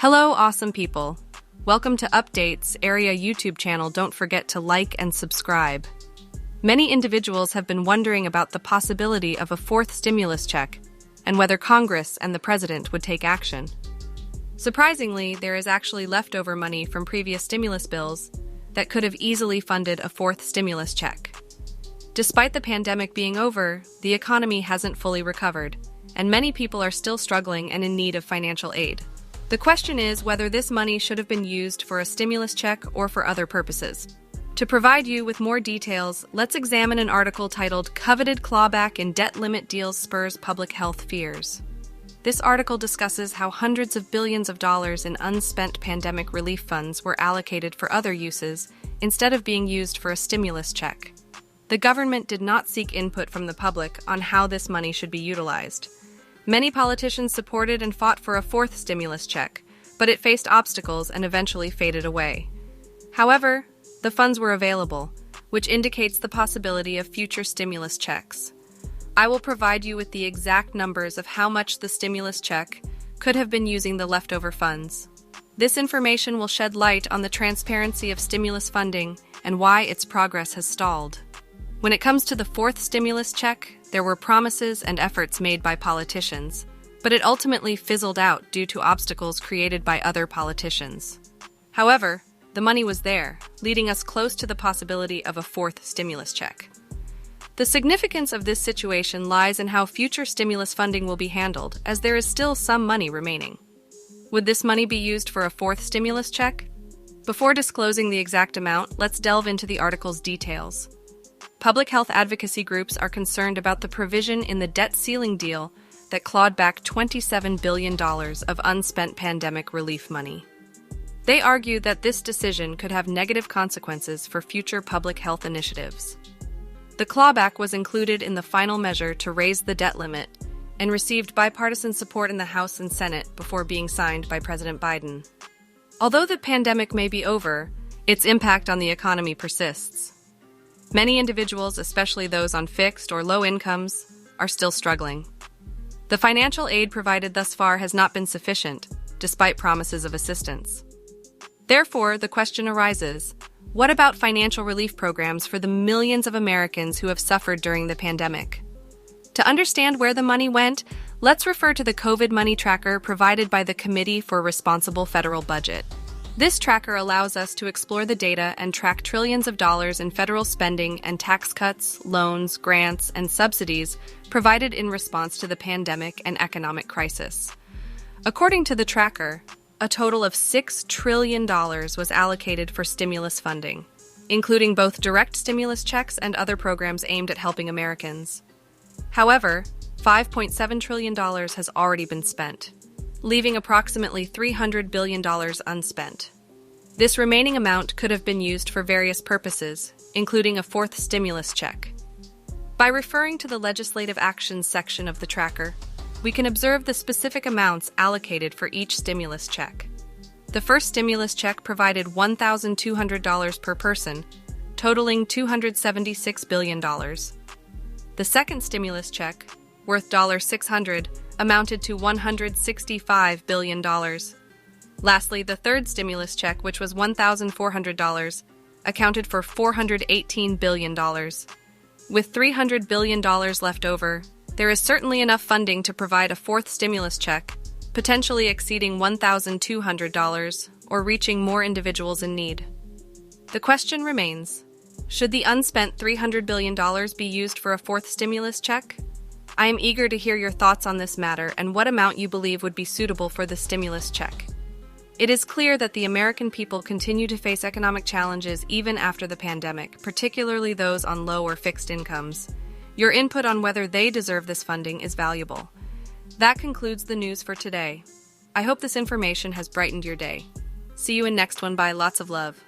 Hello, awesome people. Welcome to Updates Area YouTube channel. Don't forget to like and subscribe. Many individuals have been wondering about the possibility of a fourth stimulus check and whether Congress and the President would take action. Surprisingly, there is actually leftover money from previous stimulus bills that could have easily funded a fourth stimulus check. Despite the pandemic being over, the economy hasn't fully recovered, and many people are still struggling and in need of financial aid. The question is whether this money should have been used for a stimulus check or for other purposes. To provide you with more details, let's examine an article titled "Coveted Clawback in Debt Limit Deals Spurs Public Health Fears." This article discusses how hundreds of billions of dollars in unspent pandemic relief funds were allocated for other uses instead of being used for a stimulus check. The government did not seek input from the public on how this money should be utilized. Many politicians supported and fought for a fourth stimulus check, but it faced obstacles and eventually faded away. However, the funds were available, which indicates the possibility of future stimulus checks. I will provide you with the exact numbers of how much the stimulus check could have been using the leftover funds. This information will shed light on the transparency of stimulus funding and why its progress has stalled. When it comes to the fourth stimulus check, there were promises and efforts made by politicians, but it ultimately fizzled out due to obstacles created by other politicians. However, the money was there, leading us close to the possibility of a fourth stimulus check. The significance of this situation lies in how future stimulus funding will be handled, as there is still some money remaining. Would this money be used for a fourth stimulus check? Before disclosing the exact amount, let's delve into the article's details. Public health advocacy groups are concerned about the provision in the debt ceiling deal that clawed back $27 billion of unspent pandemic relief money. They argue that this decision could have negative consequences for future public health initiatives. The clawback was included in the final measure to raise the debt limit and received bipartisan support in the House and Senate before being signed by President Biden. Although the pandemic may be over, its impact on the economy persists. Many individuals, especially those on fixed or low incomes, are still struggling. The financial aid provided thus far has not been sufficient, despite promises of assistance. Therefore, the question arises, what about financial relief programs for the millions of Americans who have suffered during the pandemic? To understand where the money went, let's refer to the COVID money tracker provided by the Committee for Responsible Federal Budget. This tracker allows us to explore the data and track trillions of dollars in federal spending and tax cuts, loans, grants, and subsidies provided in response to the pandemic and economic crisis. According to the tracker, a total of $6 trillion was allocated for stimulus funding, including both direct stimulus checks and other programs aimed at helping Americans. However, $5.7 trillion has already been spent, leaving approximately $300 billion unspent. This remaining amount could have been used for various purposes, including a fourth stimulus check. By referring to the Legislative Actions section of the tracker, we can observe the specific amounts allocated for each stimulus check. The first stimulus check provided $1,200 per person, totaling $276 billion. The second stimulus check, worth $600, amounted to $165 billion. Lastly, the third stimulus check, which was $1,400, accounted for $418 billion. With $300 billion left over, there is certainly enough funding to provide a fourth stimulus check, potentially exceeding $1,200 or reaching more individuals in need. The question remains, should the unspent $300 billion be used for a fourth stimulus check? I am eager to hear your thoughts on this matter and what amount you believe would be suitable for the stimulus check. It is clear that the American people continue to face economic challenges even after the pandemic, particularly those on low or fixed incomes. Your input on whether they deserve this funding is valuable. That concludes the news for today. I hope this information has brightened your day. See you in next one. Bye. Lots of love.